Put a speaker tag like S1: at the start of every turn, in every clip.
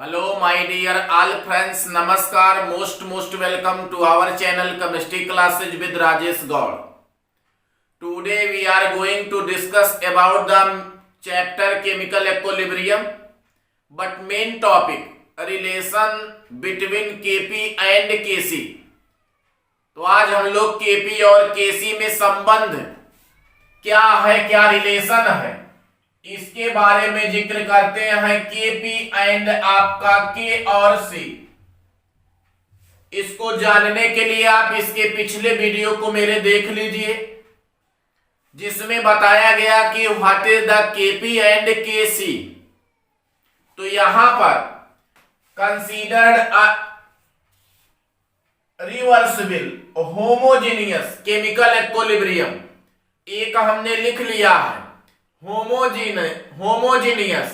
S1: Hello my dear all friends, Namaskar, most welcome to our channel Chemistry Classes with Rajesh Gaur. Today we are going to discuss about the chapter Chemical Equilibrium, but main topic relation between Kp and Kc. तो आज हम लोग Kp और Kc में संबंध क्या है, क्या रिलेशन है, इसके बारे में जिक्र करते हैं। Kp एंड आपका K और C, इसको जानने के लिए आप इसके पिछले वीडियो को मेरे देख लीजिए, जिसमें बताया गया कि what is the Kp and Kc। तो यहां पर considered reversible homogeneous chemical equilibrium, एक हमने लिख लिया है होमोजेनियस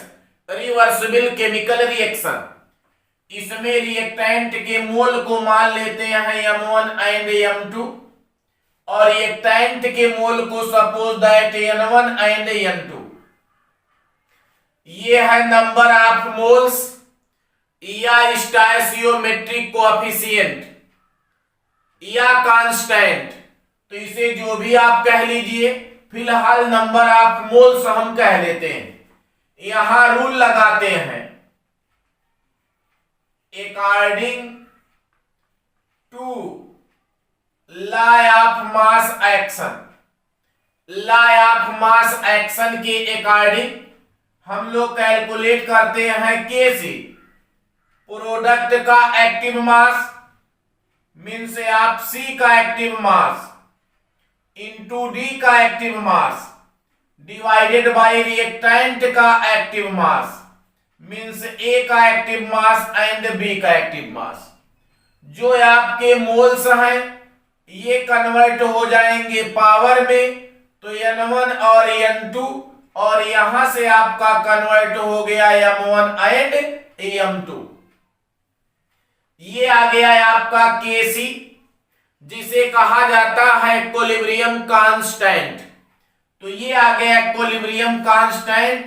S1: रिवर्सिबल केमिकल रिएक्शन। इसमें रिएक्टेंट के मोल को मान लेते हैं M1 एंड M2 और रिएक्टेंट के मोल को suppose that N1 and N2। ये है नंबर ऑफ मोल्स या स्टोइचियोमेट्रिक कोएफिशिएंट या कांस्टेंट, तो इसे जो भी आप कह लीजिए, फिलहाल नंबर ऑफ मोल्स हम कह लेते हैं। यहां रूल लगाते हैं according to law of mass action. Law of mass action के अकॉर्डिंग हम लोग कैलकुलेट करते हैं Kc, प्रोडक्ट का एक्टिव मास मीन्स आप C का एक्टिव मास इंटू D का active mass divided by reactant का एक्टिव मास मीन्स A का एक्टिव मास एंड B का एक्टिव मास। जो आपके मोल्स हैं ये कन्वर्ट हो जाएंगे पावर में, तो N1 और N2, और यहां से आपका कन्वर्ट हो गया M1 एंड M2। ये आ गया है आपका Kc, जिसे कहा जाता है इक्विलिब्रियम कांस्टेंट। तो ये आ गया equilibrium constant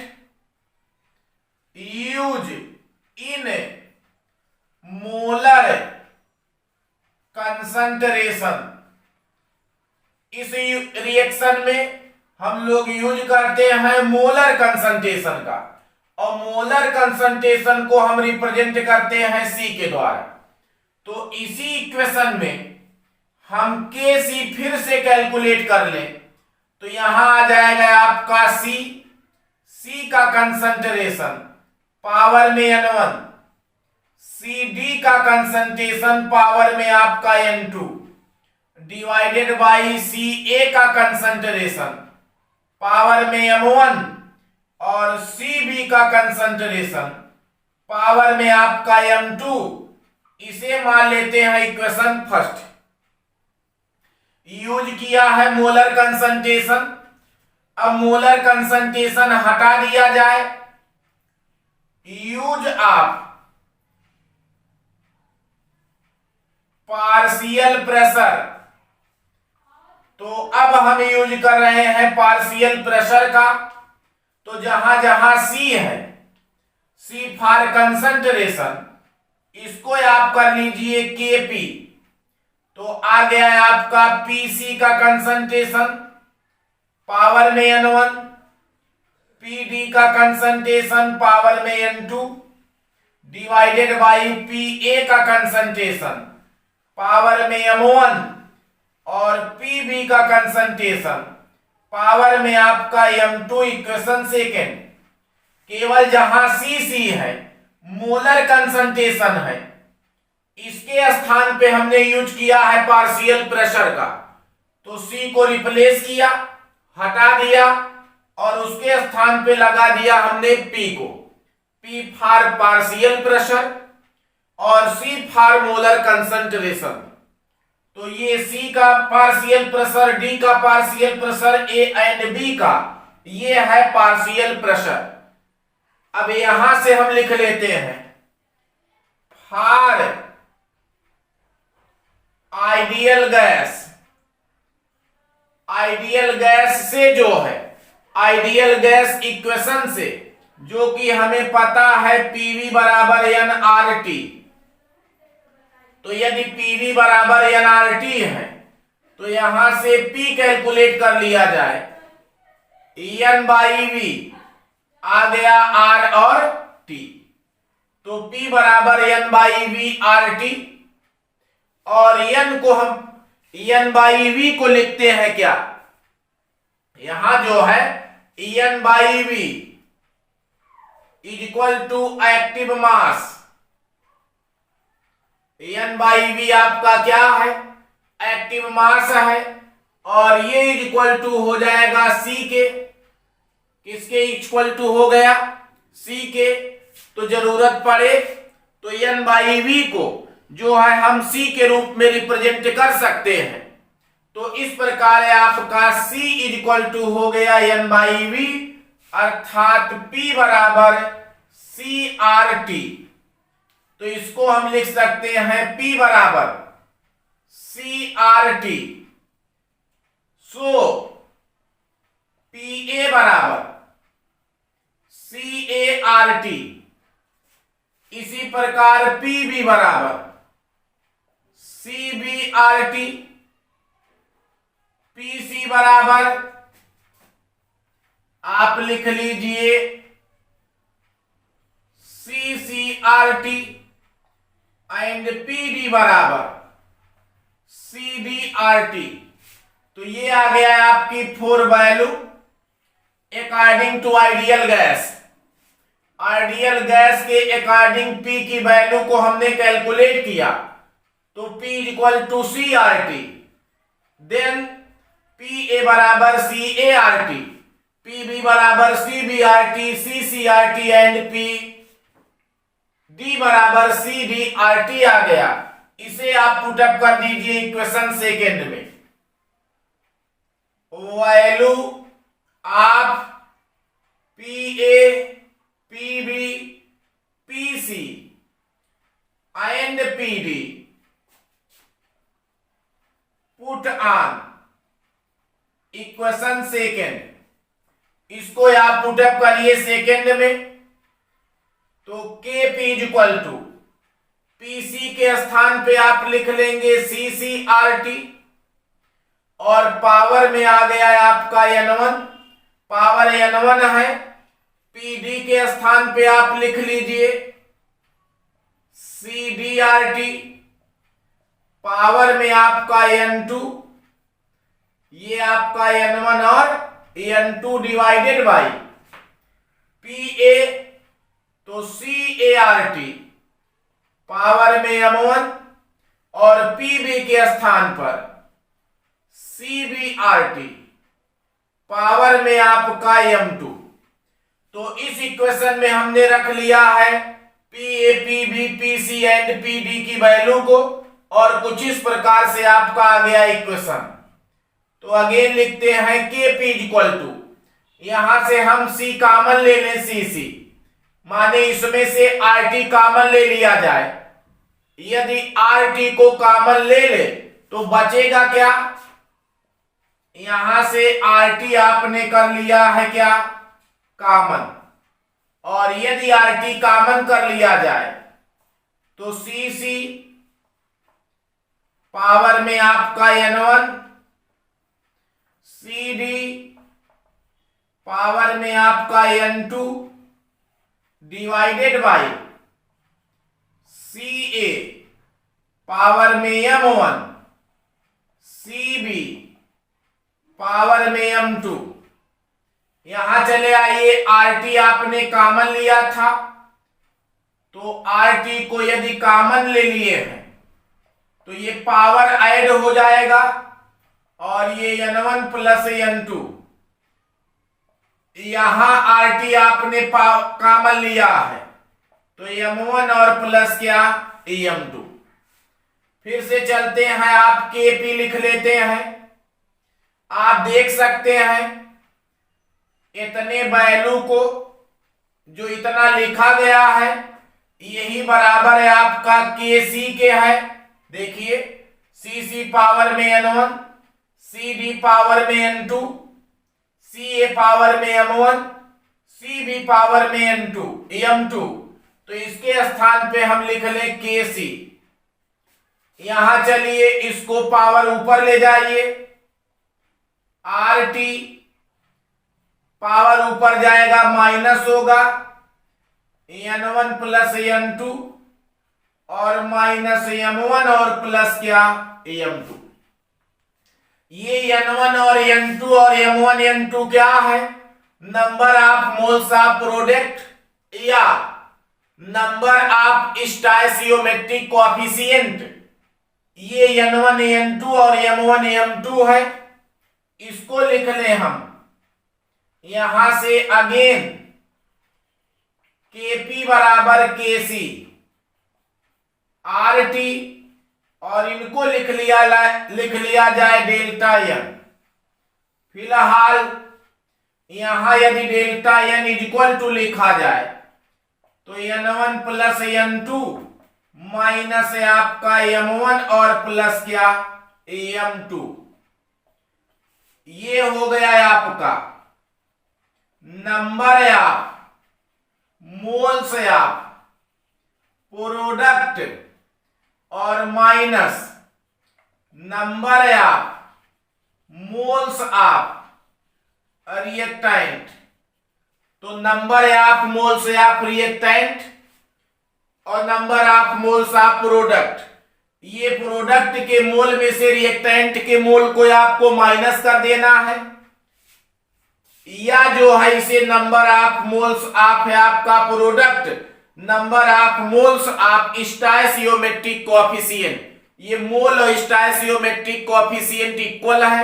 S1: use in molar concentration. इस रिएक्शन में हम लोग यूज करते हैं मोलर कंसंट्रेशन का, और मोलर कंसंट्रेशन को हम रिप्रेजेंट करते हैं C के द्वारा। तो इसी इक्वेशन में हम Kc फिर से कैलकुलेट कर लें, तो यहां आ जाएगा आपका C का कंसंट्रेशन पावर में N1, CD का कंसंट्रेशन पावर में आपका N2 डिवाइडेड बाय Ca का कंसंट्रेशन पावर में M1 और Cb का कंसंट्रेशन पावर में आपका M2। इसे मान लेते हैं इक्वेशन फर्स्ट। यूज किया है मोलर कंसंट्रेशन। अब मोलर कंसंट्रेशन हटा दिया जाए, यूज ऑफ पार्शियल प्रेशर। तो अब हम यूज कर रहे हैं पार्शियल प्रेशर का। तो जहां जहां C है, C फॉर कंसंट्रेशन, इसको आप कर लीजिए Kp। तो आ गया है आपका Pc का कंसंट्रेशन पावर में N1, Pd का कंसंट्रेशन पावर में N2 डिवाइडेड बाय Pa का कंसंट्रेशन पावर में M1 और Pb का कंसंट्रेशन पावर में आपका M2। इक्वेशन सेकेंड, केवल जहां C है मोलर कंसंट्रेशन है, इसके स्थान पे हमने यूज किया है पार्शियल प्रेशर का। तो C को रिप्लेस किया, हटा दिया, और उसके स्थान पे लगा दिया हमने P को। P फॉर पार्शियल प्रेशर और C फॉर मोलर कंसंट्रेशन। तो ये C का पार्शियल प्रेशर, D का partial pressure, A and B का ये है पार्शियल प्रेशर। अब यहां से हम लिख लेते हैं for ideal gas. Ideal gas से जो है, आइडियल गैस इक्वेशन से जो कि हमें पता है पीवी बराबर एन आर टी। तो यदि पीवी बराबर एन आर टी है तो यहां से पी कैलकुलेट कर लिया जाए। एन बाई वी आ गया आर और टी, तो P बराबर N by V R T, और एन को हम एन बाई वी को लिखते हैं क्या, यहां जो है N by V is equal to active mass. N by V आपका क्या है, एक्टिव मास है, और ये इज इक्वल टू हो जाएगा सी के। किसके इक्वल टू हो गया, सी के। तो जरूरत पड़े तो एन बाई वी को जो है हम सी के रूप में रिप्रेजेंट कर सकते हैं। तो इस प्रकार आपका C इज इक्वल टू हो गया एन बाई वी, अर्थात P बराबर सी आर टी। तो इसको हम लिख सकते हैं P बराबर C R T. So P A बराबर सी ए आर टी। इसी प्रकार पी बी बराबर C B R T. P C बराबर आप लिख लीजिए C C R T, and P D बराबर सी डी आर टी। तो ये आ गया है आपकी 4 value according to ideal gas. Ideal gas के अकॉर्डिंग P की वैल्यू को हमने कैलकुलेट किया, तो P is equal to C R T. Then P A बराबर C A R T, P B बराबर C B R T, C C R T, and P D बराबर C D R T आ गया। इसे आप put up कर दीजिए equation second में। Value of P A, P B, P C and P D put on equation second. इसको आप पुटअप करिए सेकेंड में। तो K P is equal to P C के स्थान पे आप लिख लेंगे सी सी आर टी, और पावर में आ गया है आपका n1, पावर n1 है। पी डी के स्थान पे आप लिख लीजिए C D R T, power में आपका n2, ये आपका n1 और n2 divided by P A, तो C A R T, power में m1, और पी बी के स्थान पर C B R T, power में आपका m2। तो इस इक्वेशन में हमने रख लिया है P A, P B, P C and P D की वैल्यू को, और कुछ इस प्रकार से आपका आ गया इक्वेशन। तो अगेन लिखते हैं के पी इज इक्वल टू, यहां से हम सी कॉमन ले लें, सी सी माने इसमें से आर टी कॉमन ले लिया जाए। यदि आर टी को कॉमन ले ले तो बचेगा क्या, यहां से आर टी आपने कर लिया है क्या कॉमन, और यदि आर टी कॉमन कर लिया जाए तो सी सी पावर में आपका n1, सी डी पावर में आपका n2 divided by C A power में m1, सी बी पावर में m2। यहां चले आइए, आर टी आपने कॉमन लिया था, तो आर टी को यदि कॉमन ले लिए हैं तो ये पावर ऐड हो जाएगा, और ये n1 प्लस n2, यहां आर टी आपने कॉमन लिया है तो m1 और प्लस क्या m2। फिर से चलते हैं, आप के पी लिख लेते हैं। आप देख सकते हैं इतने वैल्यू को जो इतना लिखा गया है यही बराबर है आपका के सी के है। देखिए सी सी पावर में n1, सी डी पावर में n2, सी ए पावर में m1, सी भी पावर में m2, तो इसके स्थान पे हम लिख लें Kc। यहां चलिए इसको पावर ऊपर ले जाइए, RT पावर ऊपर जाएगा माइनस होगा n1 प्लस n2 और माइनस m1 और प्लस क्या m2। ये n1 और n2 और m1 n2 क्या है? Number of moles of product या नंबर ऑफ स्टोइचियोमेट्रिक कोएफिशिएंट। ये n1 n2 और m1 m2 है, इसको लिख लें हम यहां से अगेन Kp बराबर Kc, RT और इनको लिख लिया जाए डेल्टा n। फिलहाल यहां यदि delta n is equal to लिखा जाए तो n1 प्लस n2 माइनस आपका m1 और प्लस क्या m2। ये हो गया आपका number of moles of product और minus number of moles of reactant. तो number of moles of reactant और number of moles of product, ये प्रोडक्ट के मोल में से रिएक्टेंट के मोल को आपको माइनस कर देना है, या जो है इसे नंबर ऑफ मोल्स ऑफ है आपका product, number of moles of stoichiometric coefficient. ये मोल और स्टोइचियोमेट्रिक कोएफिशिएंट इक्वल है,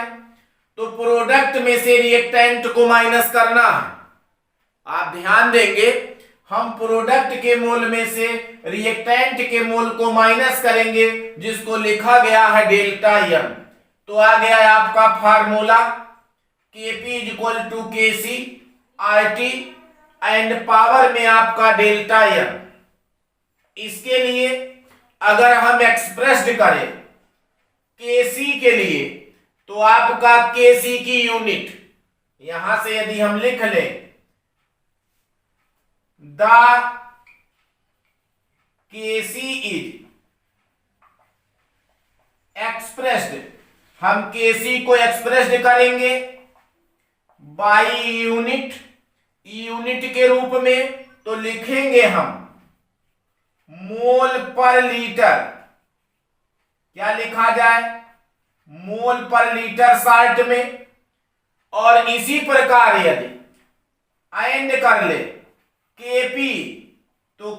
S1: तो प्रोडक्ट में से रिएक्टेंट को माइनस करना है। आप ध्यान देंगे, हम प्रोडक्ट के मोल में से रिएक्टेंट के मोल को माइनस करेंगे, जिसको लिखा गया है डेल्टा n। तो आ गया है आपका formula Kp is equal to Kc RT and power में आपका डेल्टा n। इसके लिए अगर हम एक्सप्रेस्ड करें Kc के लिए, तो आपका Kc की यूनिट यहां से यदि हम लिख लें द Kc इज एक्सप्रेस्ड, हम Kc को एक्सप्रेस्ड करेंगे बाई यूनिट, यूनिट के रूप में, तो लिखेंगे हम मोल पर लीटर। क्या लिखा जाए? मोल पर लीटर शॉर्ट में। और इसी प्रकार यदि एंड कर ले Kp, तो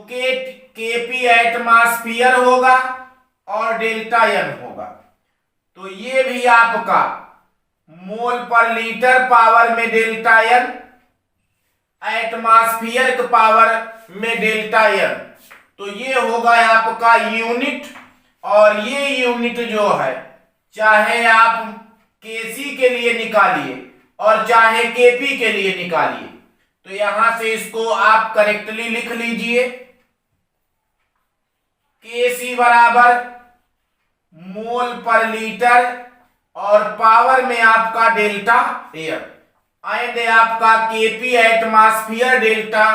S1: Kp एटमॉस्फेयर होगा और डेल्टा n होगा। तो ये भी आपका मोल पर लीटर पावर में डेल्टा n, एटमॉस्फेयर के पावर में डेल्टा n। तो ये होगा आपका यूनिट, और ये यूनिट जो है चाहे आप Kc के लिए निकालिए और चाहे Kp के लिए निकालिए, तो यहां से इसको आप करेक्टली लिख लीजिए। Kc बराबर मोल पर लीटर और पावर में आपका डेल्टा n, एंड आपका Kp atmosphere delta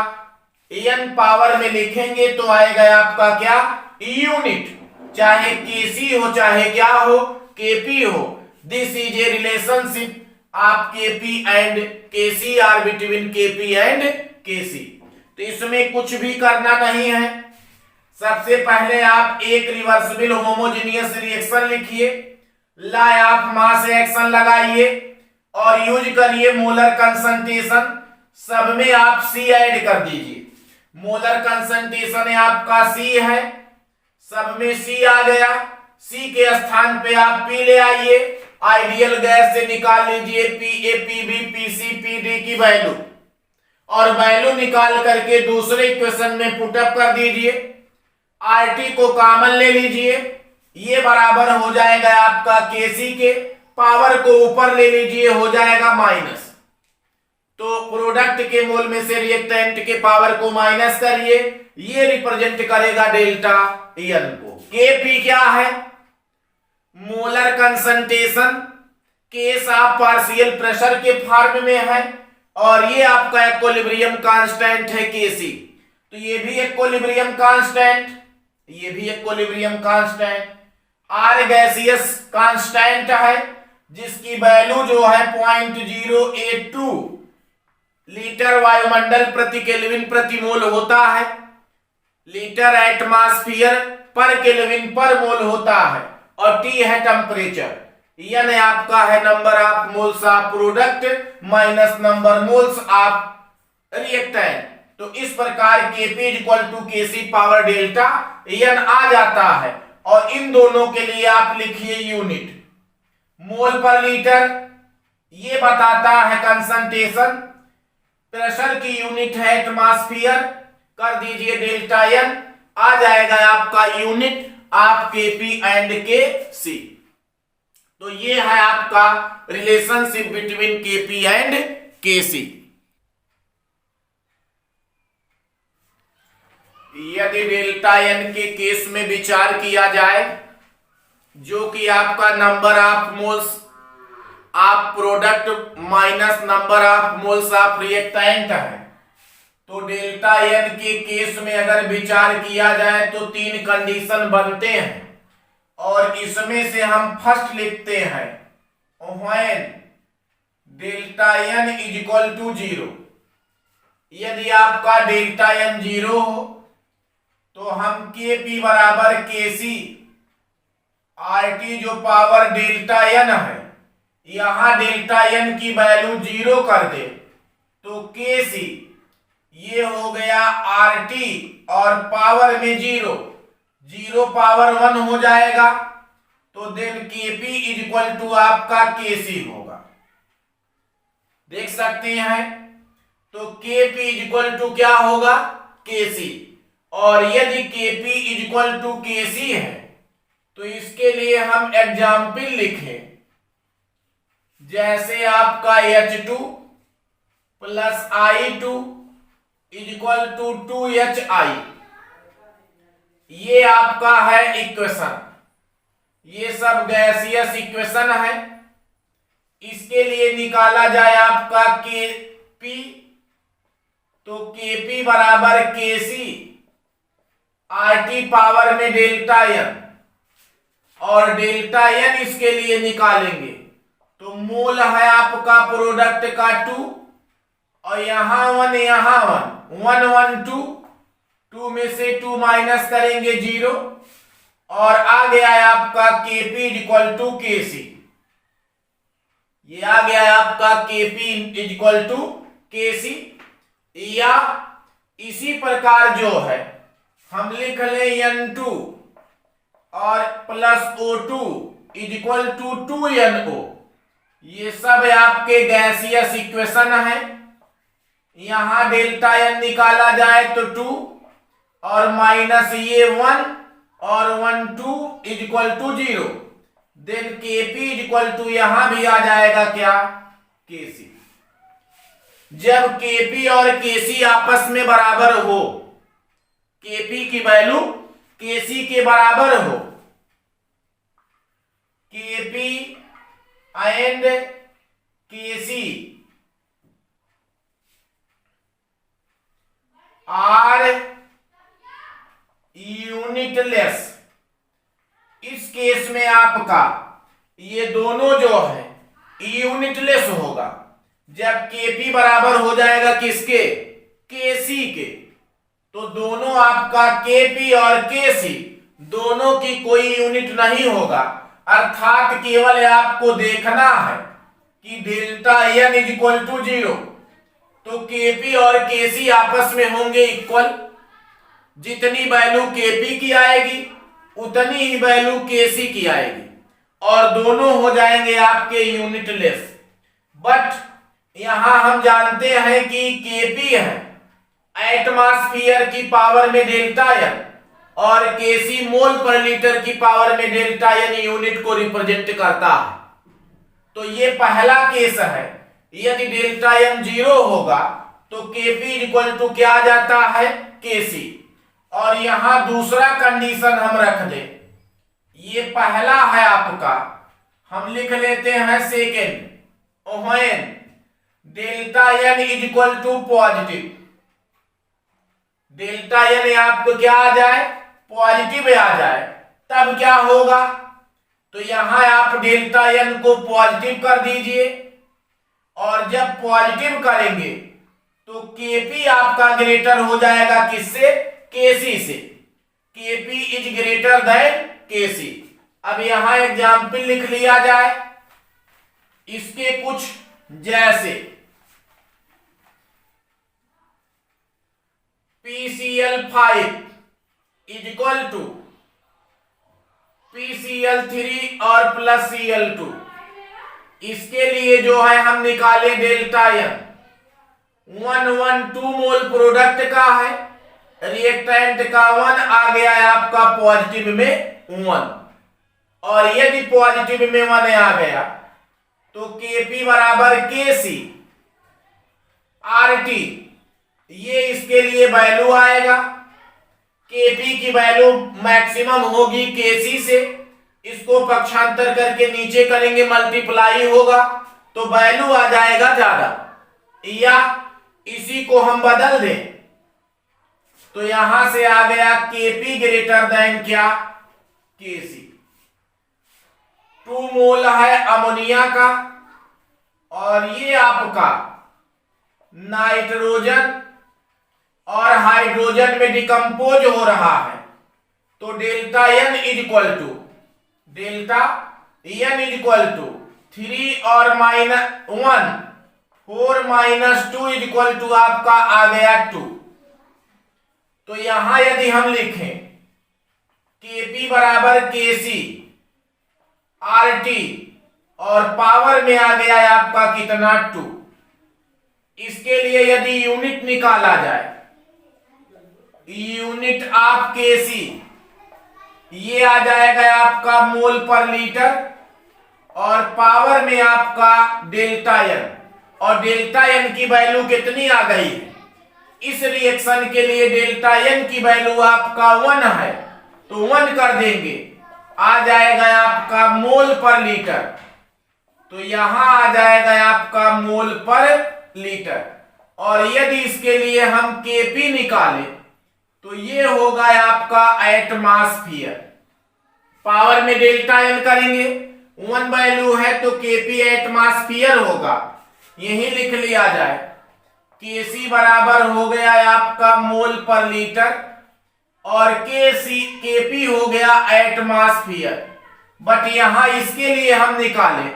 S1: n power में लिखेंगे तो आएगा आपका क्या यूनिट, चाहे Kc हो चाहे क्या हो Kp हो। This is a relationship of Kp and Kc or between Kp and Kc। तो इसमें कुछ भी करना नहीं है। सबसे पहले आप एक रिवर्सिबल होमोजेनियस रिएक्शन लिखिए, लॉ ऑफ मास एक्शन लगाइए और यूज करिए मोलर कंसंट्रेशन। सब में आप C ऐड कर दीजिए। मोलर कंसंट्रेशन आपका C है, सब में C आ गया। C के स्थान पे आप P ले आइए, आइडियल गैस से निकाल लीजिए Pa, Pb, Pc, Pd की वैल्यू, और वैल्यू निकाल करके दूसरे इक्वेशन में पुटअप कर दीजिए। RT को कॉमन ले लीजिए, ये बराबर हो जाएगा आपका Kc के, पावर को ऊपर ले लीजिए, हो जाएगा माइनस। तो प्रोडक्ट के मोल में से रिएक्टेंट के पावर को माइनस करिए, ये रिप्रेजेंट करेगा डेल्टा n को। Kp क्या है? Molar concentration case of partial pressure के फॉर्म में है, और ये आपका इक्विलिब्रियम कांस्टेंट है Kc। तो ये भी इक्विलिब्रियम कांस्टेंट, ये भी equilibrium constant. R gaseous constant है जिसकी वैल्यू जो है 0.082 लीटर वायुमंडल प्रति केल्विन प्रति मोल होता है, लीटर एटमॉस्फेयर पर केल्विन पर मोल होता है, और T है टेम्परेचर, N आपका है number of moles of product minus number moles of reactant. तो इस प्रकार Kp equal to Kc power delta N आ जाता है, और इन दोनों के लिए आप लिखिए यूनिट मोल पर लीटर, ये बताता है कंसंट्रेशन, प्रेशर की यूनिट है एटमॉस्फेयर, कर दीजिए डेल्टा N, आ जाएगा आपका यूनिट आप Kp एंड Kc। तो ये है आपका relationship between Kp and Kc। यदि डेल्टा N के केस में विचार किया जाए, जो कि आपका number of moles of product minus number of moles of reactant है, तो डेल्टा N के केस में अगर विचार किया जाए तो 3 कंडीशन बनते हैं, और इसमें से हम फर्स्ट लिखते हैं when delta N is equal to 0। यदि आपका डेल्टा N 0 हो तो हम Kp बराबर Kc RT जो पावर डेल्टा N है, यहां डेल्टा N की वैल्यू 0 कर दे तो Kc ये हो गया RT और पावर में 0 पावर 1 हो जाएगा, तो then Kp is equal to आपका Kc होगा। देख सकते हैं, तो Kp इज इक्वल टू क्या होगा Kc, और यदि Kp is equal to Kc है तो इसके लिए हम एग्जाम्पल लिखें, जैसे आपका H2 plus I2 is equal to 2HI, ये आपका है इक्वेशन, ये सब गैसियस इक्वेशन है। इसके लिए निकाला जाए आपका Kp, तो Kp बराबर Kc RT पावर में डेल्टा N, और डेल्टा N इसके लिए निकालेंगे तो मोल है आपका प्रोडक्ट का 2, और यहां 1 यहां 1 1 1 2 में से 2 माइनस करेंगे 0, और आ गया है आपका Kp इक्वल टू Kc, ये आ गया है आपका Kp इक्वल टू Kc। या इसी प्रकार जो है हम लिख ले N2 और plus O2 is equal to 2NO, ये सब आपके गैसियस इक्वेशन है। यहां डेल्टा N निकाला जाए तो 2, और माइनस ये 1 और 1 2 is equal to 0, then Kp is equal to यहां भी आ जाएगा क्या Kc। जब Kp और Kc आपस में बराबर हो, Kp की वैल्यू Kc के बराबर हो, Kp and Kc are unitless, इस केस में आपका ये दोनों जो है यूनिटलेस होगा। जब Kp बराबर हो जाएगा किसके Kc के, तो दोनों आपका Kp और Kc दोनों की कोई यूनिट नहीं होगा, अर्थात केवल आपको देखना है कि delta N is equal to 0, तो Kp और Kc आपस में होंगे इक्वल, जितनी वैल्यू Kp की आएगी उतनी ही वैल्यू Kc की आएगी, और दोनों हो जाएंगे आपके यूनिटलेस। बट यहां हम जानते हैं कि Kp है एटमॉस्फेयर की पावर में डेल्टा N, और Kc मोल पर लीटर की पावर में डेल्टा N यूनिट को रिप्रेजेंट करता है। तो ये पहला केस है, यदि डेल्टा N 0 होगा तो Kp इक्वल टू क्या आ जाता है Kc, और यहां दूसरा कंडीशन हम रख दे, ये पहला है आपका, हम लिख लेते हैं second, when delta N is equal to positive, delta N आपको क्या आ जाए, पॉजिटिव आ जाए, तब क्या होगा, तो यहां आप डेल्टा एन को पॉजिटिव कर दीजिए, और जब पॉजिटिव करेंगे तो केपी आपका ग्रेटर हो जाएगा किससे, केसी से, केपी इज ग्रेटर देन केसी। अब यहां एग्जाम्पल लिख लिया जाए इसके कुछ, जैसे PCl5 is equal to PCl3 और प्लस Cl2। इसके लिए जो है हम निकाले डेल्टा एन, 112 मोल प्रोडक्ट का है, रिएक्टेंट का 1 आ गया है आपका पॉजिटिव में 1, और यदि पॉजिटिव में 1 आ गया तो Kp बराबर Kc RT, ये इसके लिए वैल्यू आएगा। Kp की वैल्यू मैक्सिमम होगी Kc से, इसको पक्षांतर करके नीचे करेंगे मल्टीप्लाई होगा तो वैल्यू आ जाएगा ज्यादा, या इसी को हम बदल दें तो यहां से आ गया Kp ग्रेटर देन क्या, Kc। 2 मोल है अमोनिया का, और ये आपका नाइट्रोजन और हाइड्रोजन में डिकम्पोज हो रहा है, तो delta N is equal to, delta N is equal to 3 और -1, 4 - 2 इज इक्वल टू आपका आ गया 2। तो यहां यदि हम लिखें Kp बराबर Kc RT, और पावर में आ गया है आपका कितना 2, इसके लिए यदि यूनिट निकाला जाए, यूनिट ऑफ Kc ये आ जाएगा आपका मोल पर लीटर, और पावर में आपका डेल्टा एन, और डेल्टा एन की वैल्यू कितनी आ गई है, इस रिएक्शन के लिए डेल्टा एन की वैल्यू आपका 1 है, तो 1 कर देंगे, आ जाएगा आपका मोल पर लीटर, तो यहां आ जाएगा आपका मोल पर लीटर। और यदि इसके लिए हम Kp निकालें तो ये होगा आपका एटमॉस्फेयर, पावर में डेल्टा एन करेंगे, 1 वैल्यू है तो Kp एटमॉस्फेयर होगा, यही लिख लिया जाए। Kc बराबर हो गया आपका मोल पर लीटर, और Kp हो गया एटमॉस्फेयर, बट यहां इसके लिए हम निकाले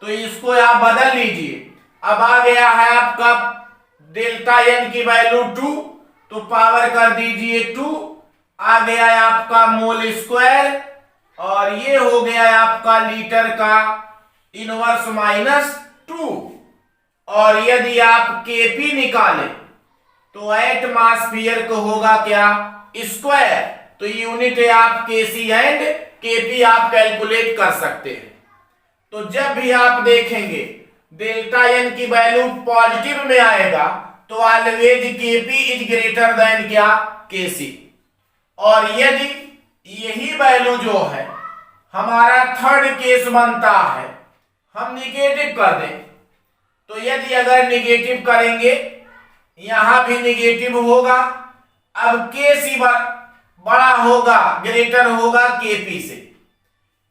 S1: तो इसको आप बदल लीजिए। अब आ गया है आपका डेल्टा एन की वैल्यू 2, तो पावर कर दीजिए 2, आ गया है आपका मोल स्क्वायर, और ये हो गया है आपका लीटर का इनवर्स -2। और यदि आप Kp निकालें तो एटमॉस्फेयर को होगा क्या, स्क्वायर, तो यूनिट है आप Kc एंड Kp आप कैलकुलेट कर सकते हैं। तो जब भी आप देखेंगे डेल्टा एन की वैल्यू पॉजिटिव में आएगा तो always Kp is greater then क्या, Kc। और यदि यही वैल्यू जो है हमारा थर्ड केस बनता है, हम निगेटिव कर दें, तो यदि अगर निगेटिव करेंगे यहां भी निगेटिव होगा, अब Kc बड़ा होगा, ग्रेटर होगा Kp से,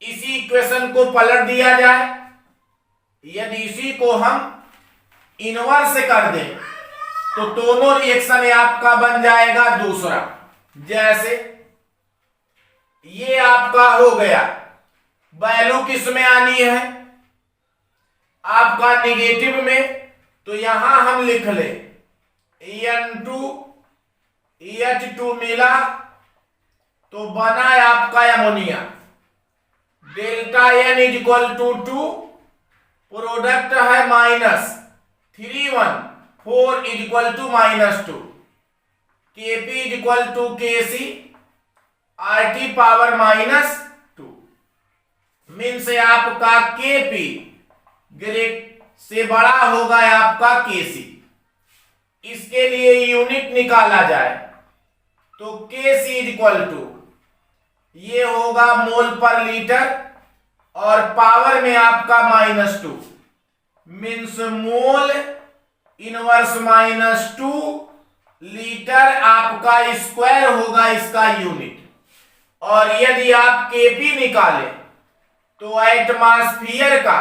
S1: इसी इक्वेशन को पलट दिया जाए, यदि इसी को हम इनवर्स कर दें तो दोनों रिएक्शन आपका बन जाएगा दूसरा। जैसे ये आपका हो गया, वैल्यू किस में आनी है, आपका निगेटिव में, तो यहां हम लिख ले N2H2 मिला तो बना आपका ammonia, delta N is equal to 2, product है -3 4 is equal to -2, Kp is equal to Kc RT power -2, mean से आपका Kp ग्रेट से बड़ा होगा आपका Kc। इसके लिए यूनिट निकाला जाए तो Kc इज इक्वल टू ये होगा मोल पर लीटर, और पावर में आपका -2, मीन्स मोल इनवर्स -2 लीटर आपका स्क्वायर होगा इसका यूनिट। और यदि आप केपी निकालें तो एटमॉस्फेयर का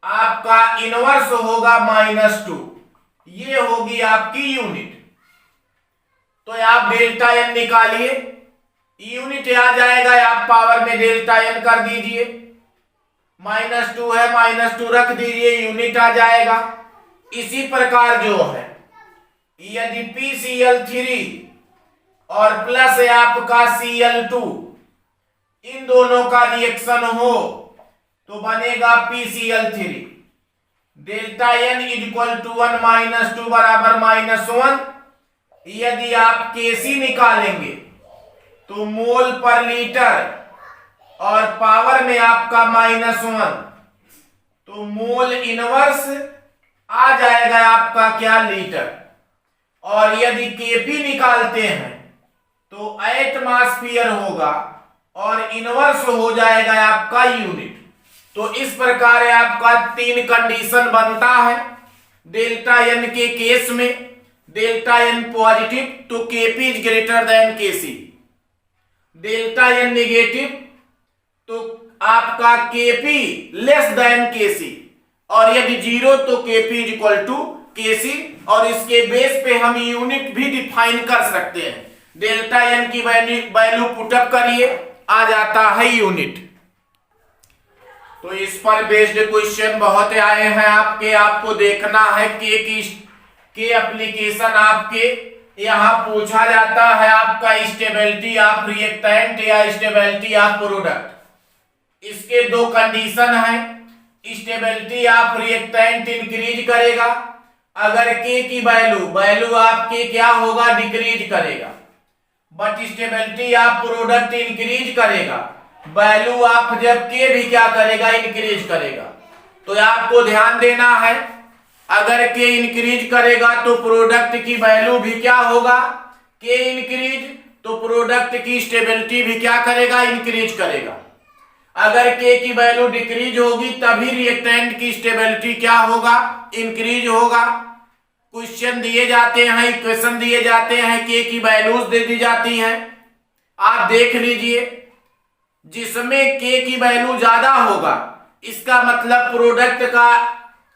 S1: आपका इनवर्स होगा -2, ये होगी आपकी यूनिट। तो आप डेल्टा एन निकालिए, यूनिट आ जाएगा, आप पावर में डेल्टा एन कर दीजिए, -2 है -2 रख दीजिए, यूनिट आ जाएगा। इसी प्रकार जो है यदि PCl3 और प्लस है आपका Cl2, इन दोनों का रिएक्शन हो तो बनेगा PCl3। Delta N equal to 1 -2 बराबर -1। यदि आप Kc निकालेंगे तो मोल पर लीटर और पावर में आपका -1, तो मोल इनवर्स आ जाएगा आपका क्या, लीटर। और यदि Kp निकालते हैं तो एटमॉस्फेयर होगा और इनवर्स हो जाएगा आपका यूनिट। तो इस प्रकार आपका 3 कंडीशन बनता है। डेल्टा एन के केस में डेल्टा एन पॉजिटिव तो Kp is greater than Kc, delta N negative तो आपका Kp लेस देन Kc, और यदि 0 तो Kp is equal to Kc। और इसके बेस पे हम यूनिट भी डिफाइन कर सकते हैं। डेल्टा एन की वैल्यू पुटअप करिए, आ जाता है यूनिट। तो इस पर बेस्ड क्वेश्चन बहुत आए हैं आपके, आपको देखना है के एप्लीकेशन आपके यहां पूछा जाता है आपका स्टेबिलिटी ऑफ रिएक्टेंट या स्टेबिलिटी ऑफ प्रोडक्ट। इसके 2 कंडीशन है, स्टेबिलिटी ऑफ रिएक्टेंट इंक्रीज करेगा अगर के की वैल्यू आपके क्या होगा, डिक्रीज करेगा। But stability of product increase करेगा वैल्यू आप जब के भी क्या करेगा, इंक्रीज करेगा। तो आपको ध्यान देना है, अगर के इंक्रीज करेगा तो प्रोडक्ट की वैल्यू भी क्या होगा, के इंक्रीज, तो प्रोडक्ट की स्टेबिलिटी भी क्या करेगा, इंक्रीज करेगा। अगर के की वैल्यू डिक्रीज होगी तभी रिएक्टेंट की स्टेबिलिटी क्या होगा, इंक्रीज होगा। क्वेश्चन दिए जाते हैं, इक्वेशन दिए जाते हैं, के की वैल्यूज दे दी जाती हैं, आप देख लीजिए। जिसमें के की वैल्यू ज्यादा होगा इसका मतलब प्रोडक्ट का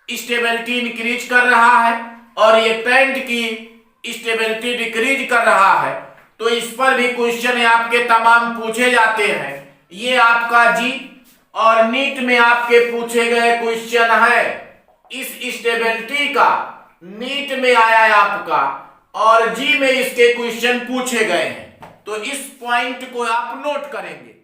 S1: स्टेबिलिटी इंक्रीज कर रहा है और रिएक्टेंट की स्टेबिलिटी डिक्रीज कर रहा है। तो इस पर भी क्वेश्चन आपके तमाम पूछे जाते हैं। ये आपका जी और नीट में आपके पूछे गए क्वेश्चन है। इस स्टेबिलिटी का नीट में आया है आपका और जी में इसके क्वेश्चन पूछे गए हैं। तो इस पॉइंट को आप नोट करेंगे।